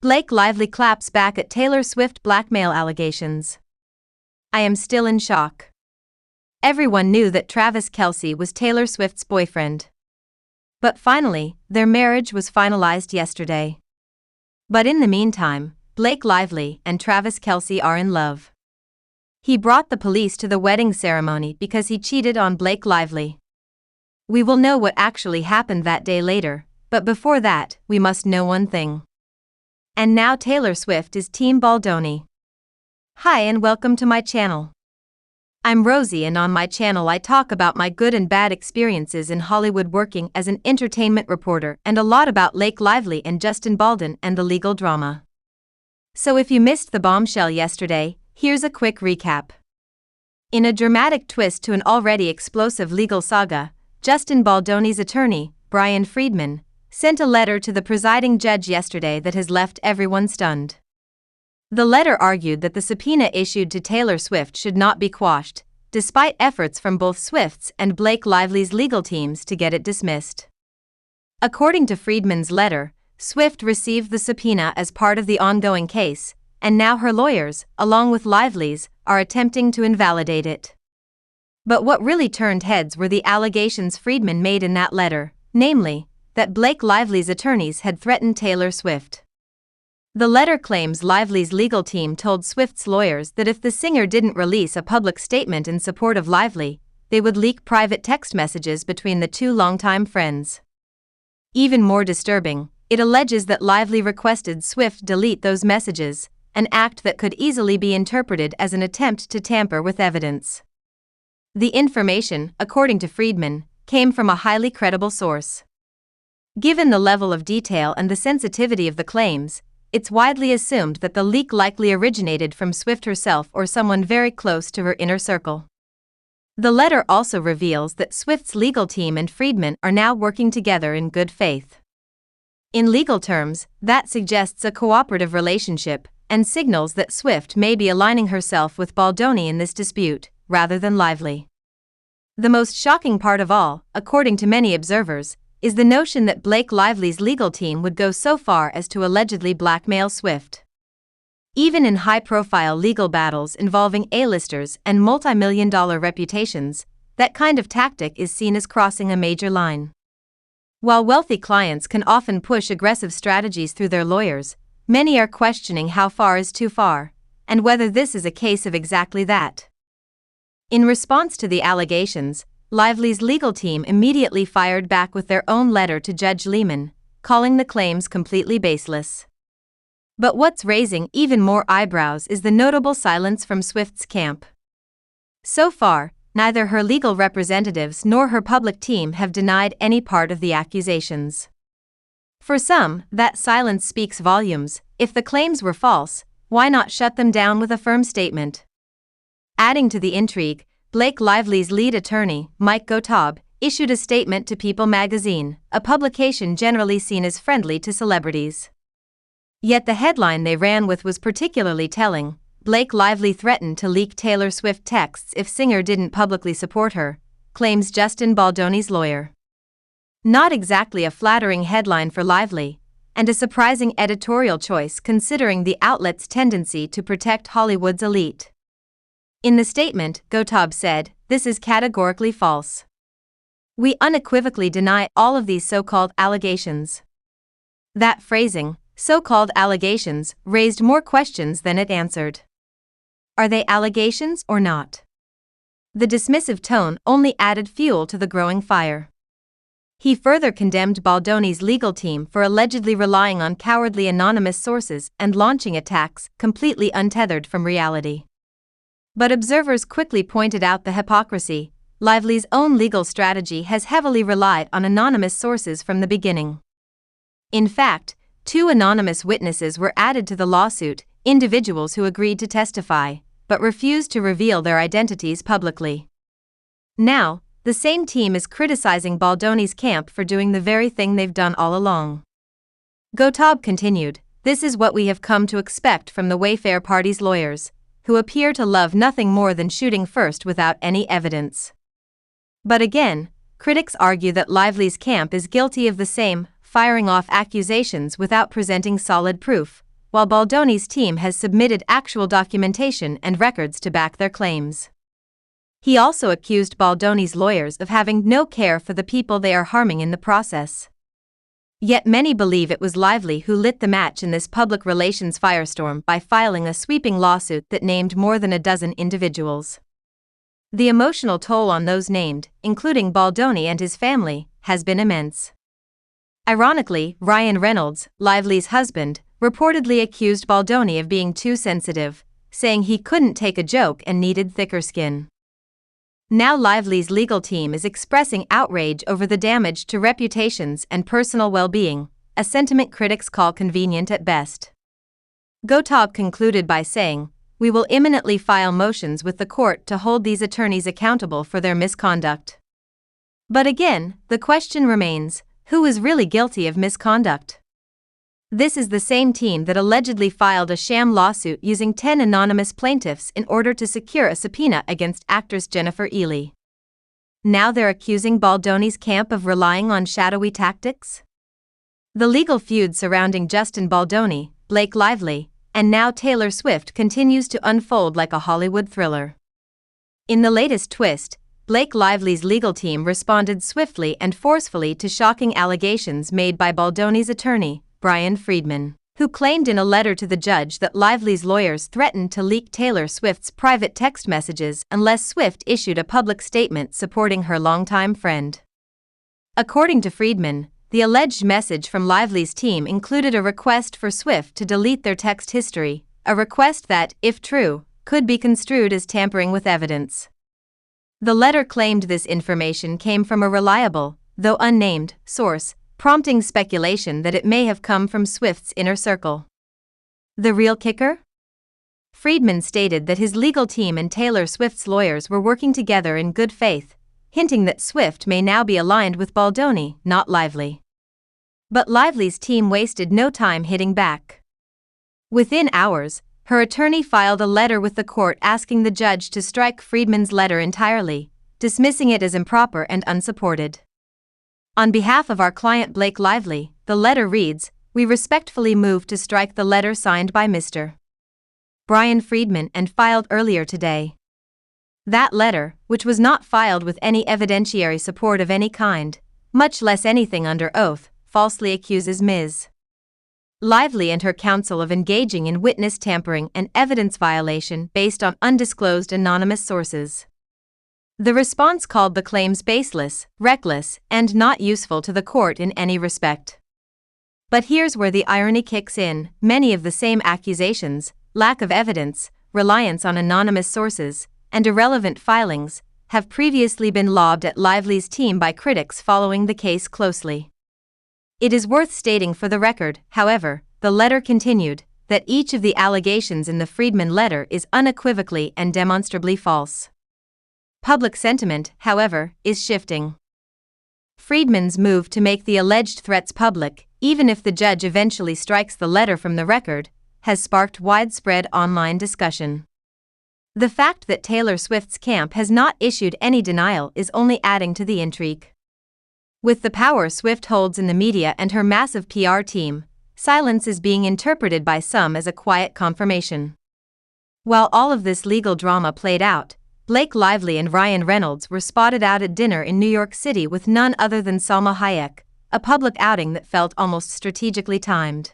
Blake Lively claps back at Taylor Swift blackmail allegations. I am still in shock. Everyone knew that Travis Kelce was Taylor Swift's boyfriend. But finally, their marriage was finalized yesterday. But in the meantime, Blake Lively and Travis Kelce are in love. He brought the police to the wedding ceremony because he cheated on Blake Lively. We will know what actually happened that day later, but before that, we must know one thing. And now Taylor Swift is Team Baldoni. Hi and welcome to my channel. I'm Rosie, and on my channel I talk about my good and bad experiences in Hollywood working as an entertainment reporter and a lot about Blake Lively and Justin Baldoni and the legal drama. So if you missed the bombshell yesterday, here's a quick recap. In a dramatic twist to an already explosive legal saga, Justin Baldoni's attorney, Brian Friedman, sent a letter to the presiding judge yesterday that has left everyone stunned. The letter argued that the subpoena issued to Taylor Swift should not be quashed, despite efforts from both Swift's and Blake Lively's legal teams to get it dismissed. According to Friedman's letter, Swift received the subpoena as part of the ongoing case, and now her lawyers, along with Lively's, are attempting to invalidate it. But what really turned heads were the allegations Friedman made in that letter, namely, that Blake Lively's attorneys had threatened Taylor Swift. The letter claims Lively's legal team told Swift's lawyers that if the singer didn't release a public statement in support of Lively, they would leak private text messages between the two longtime friends. Even more disturbing, it alleges that Lively requested Swift delete those messages, an act that could easily be interpreted as an attempt to tamper with evidence. The information, according to Friedman, came from a highly credible source. Given the level of detail and the sensitivity of the claims, it's widely assumed that the leak likely originated from Swift herself or someone very close to her inner circle. The letter also reveals that Swift's legal team and Friedman are now working together in good faith. In legal terms, that suggests a cooperative relationship and signals that Swift may be aligning herself with Baldoni in this dispute, rather than Lively. The most shocking part of all, according to many observers, is the notion that Blake Lively's legal team would go so far as to allegedly blackmail Swift. Even in high-profile legal battles involving A-listers and multi-million-dollar reputations, that kind of tactic is seen as crossing a major line. While wealthy clients can often push aggressive strategies through their lawyers, many are questioning how far is too far, and whether this is a case of exactly that. In response to the allegations, Lively's legal team immediately fired back with their own letter to Judge Lehman, calling the claims completely baseless. But what's raising even more eyebrows is the notable silence from Swift's camp. So far, neither her legal representatives nor her public team have denied any part of the accusations. For some, that silence speaks volumes. If the claims were false, why not shut them down with a firm statement? Adding to the intrigue, Blake Lively's lead attorney, Mike Gottlieb, issued a statement to People magazine, a publication generally seen as friendly to celebrities. Yet the headline they ran with was particularly telling: Blake Lively threatened to leak Taylor Swift texts if singer didn't publicly support her, claims Justin Baldoni's lawyer. Not exactly a flattering headline for Lively, and a surprising editorial choice considering the outlet's tendency to protect Hollywood's elite. In the statement, Gottlieb said, "This is categorically false. We unequivocally deny all of these so-called allegations." That phrasing, so-called allegations, raised more questions than it answered. Are they allegations or not? The dismissive tone only added fuel to the growing fire. He further condemned Baldoni's legal team for allegedly relying on cowardly anonymous sources and launching attacks completely untethered from reality. But observers quickly pointed out the hypocrisy. Lively's own legal strategy has heavily relied on anonymous sources from the beginning. In fact, 2 anonymous witnesses were added to the lawsuit, individuals who agreed to testify, but refused to reveal their identities publicly. Now, the same team is criticizing Baldoni's camp for doing the very thing they've done all along. Gottlieb continued, "This is what we have come to expect from the Wayfair party's lawyers, who appear to love nothing more than shooting first without any evidence." But again, critics argue that Lively's camp is guilty of the same, firing off accusations without presenting solid proof, while Baldoni's team has submitted actual documentation and records to back their claims. He also accused Baldoni's lawyers of having no care for the people they are harming in the process. Yet many believe it was Lively who lit the match in this public relations firestorm by filing a sweeping lawsuit that named more than a dozen individuals. The emotional toll on those named, including Baldoni and his family, has been immense. Ironically, Ryan Reynolds, Lively's husband, reportedly accused Baldoni of being too sensitive, saying he couldn't take a joke and needed thicker skin. Now Lively's legal team is expressing outrage over the damage to reputations and personal well-being, a sentiment critics call convenient at best. Gotov concluded by saying, "We will imminently file motions with the court to hold these attorneys accountable for their misconduct." But again, the question remains, who is really guilty of misconduct? This is the same team that allegedly filed a sham lawsuit using 10 anonymous plaintiffs in order to secure a subpoena against actress Jennifer Ely. Now they're accusing Baldoni's camp of relying on shadowy tactics? The legal feud surrounding Justin Baldoni, Blake Lively, and now Taylor Swift continues to unfold like a Hollywood thriller. In the latest twist, Blake Lively's legal team responded swiftly and forcefully to shocking allegations made by Baldoni's attorney, Brian Friedman, who claimed in a letter to the judge that Lively's lawyers threatened to leak Taylor Swift's private text messages unless Swift issued a public statement supporting her longtime friend. According to Friedman, the alleged message from Lively's team included a request for Swift to delete their text history, a request that, if true, could be construed as tampering with evidence. The letter claimed this information came from a reliable, though unnamed, source, prompting speculation that it may have come from Swift's inner circle. The real kicker? Friedman stated that his legal team and Taylor Swift's lawyers were working together in good faith, hinting that Swift may now be aligned with Baldoni, not Lively. But Lively's team wasted no time hitting back. Within hours, her attorney filed a letter with the court asking the judge to strike Friedman's letter entirely, dismissing it as improper and unsupported. On behalf of our client Blake Lively, the letter reads, "We respectfully move to strike the letter signed by Mr. Brian Friedman and filed earlier today." That letter, which was not filed with any evidentiary support of any kind, much less anything under oath, falsely accuses Ms. Lively and her counsel of engaging in witness tampering and evidence violation based on undisclosed anonymous sources. The response called the claims baseless, reckless, and not useful to the court in any respect. But here's where the irony kicks in: many of the same accusations, lack of evidence, reliance on anonymous sources, and irrelevant filings, have previously been lobbed at Lively's team by critics following the case closely. It is worth stating for the record, however, the letter continued, that each of the allegations in the Friedman letter is unequivocally and demonstrably false. Public sentiment, however, is shifting. Friedman's move to make the alleged threats public, even if the judge eventually strikes the letter from the record, has sparked widespread online discussion. The fact that Taylor Swift's camp has not issued any denial is only adding to the intrigue. With the power Swift holds in the media and her massive PR team, silence is being interpreted by some as a quiet confirmation. While all of this legal drama played out, Blake Lively and Ryan Reynolds were spotted out at dinner in New York City with none other than Salma Hayek, a public outing that felt almost strategically timed.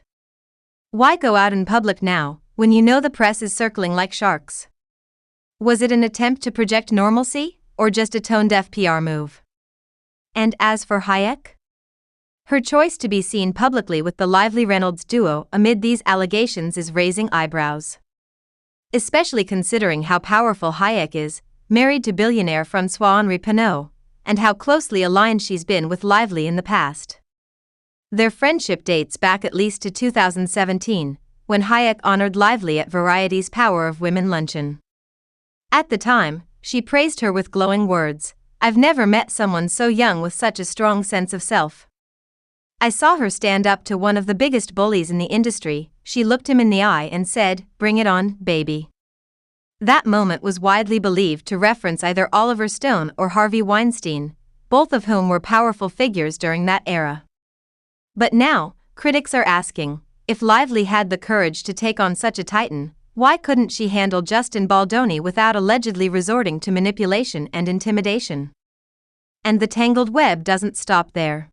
Why go out in public now, when you know the press is circling like sharks? Was it an attempt to project normalcy, or just a tone-deaf PR move? And as for Hayek? Her choice to be seen publicly with the Lively-Reynolds duo amid these allegations is raising eyebrows. Especially considering how powerful Hayek is, married to billionaire François-Henri Pinault, and how closely aligned she's been with Lively in the past. Their friendship dates back at least to 2017, when Hayek honored Lively at Variety's Power of Women luncheon. At the time, she praised her with glowing words, "I've never met someone so young with such a strong sense of self. I saw her stand up to one of the biggest bullies in the industry. She looked him in the eye and said, 'Bring it on, baby.'" That moment was widely believed to reference either Oliver Stone or Harvey Weinstein, both of whom were powerful figures during that era. But now, critics are asking, If Lively had the courage to take on such a titan, why couldn't she handle Justin Baldoni without allegedly resorting to manipulation and intimidation? And the tangled web doesn't stop there.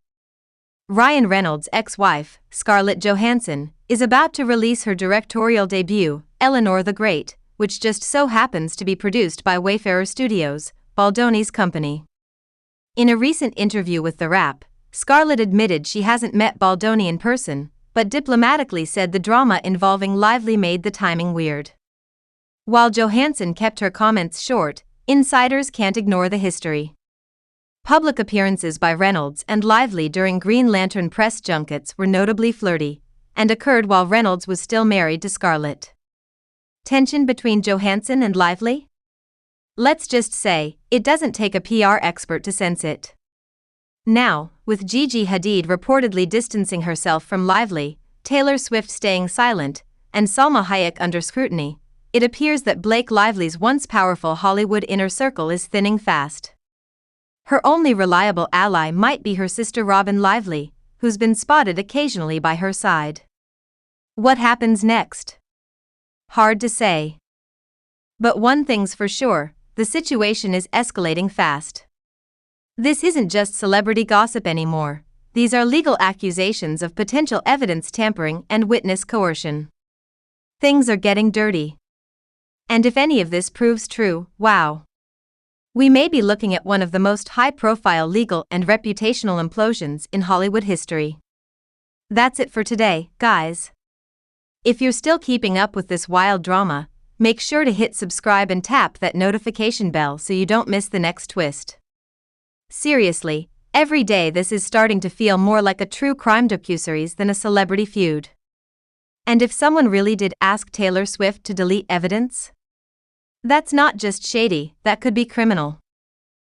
Ryan Reynolds' ex-wife, Scarlett Johansson, is about to release her directorial debut, Eleanor the Great, which just so happens to be produced by Wayfarer Studios, Baldoni's company. In a recent interview with The Wrap, Scarlett admitted she hasn't met Baldoni in person, but diplomatically said the drama involving Lively made the timing weird. While Johansson kept her comments short, insiders can't ignore the history. Public appearances by Reynolds and Lively during Green Lantern press junkets were notably flirty, and occurred while Reynolds was still married to Scarlett. Tension between Johansson and Lively? Let's just say, it doesn't take a PR expert to sense it. Now, with Gigi Hadid reportedly distancing herself from Lively, Taylor Swift staying silent, and Salma Hayek under scrutiny, it appears that Blake Lively's once powerful Hollywood inner circle is thinning fast. Her only reliable ally might be her sister Robin Lively, who's been spotted occasionally by her side. What happens next? Hard to say. But one thing's for sure, the situation is escalating fast. This isn't just celebrity gossip anymore, these are legal accusations of potential evidence tampering and witness coercion. Things are getting dirty. And if any of this proves true, wow. We may be looking at one of the most high-profile legal and reputational implosions in Hollywood history. That's it for today, guys. If you're still keeping up with this wild drama, make sure to hit subscribe and tap that notification bell so you don't miss the next twist. Seriously, every day this is starting to feel more like a true crime docuseries than a celebrity feud. And if someone really did ask Taylor Swift to delete evidence? That's not just shady, that could be criminal.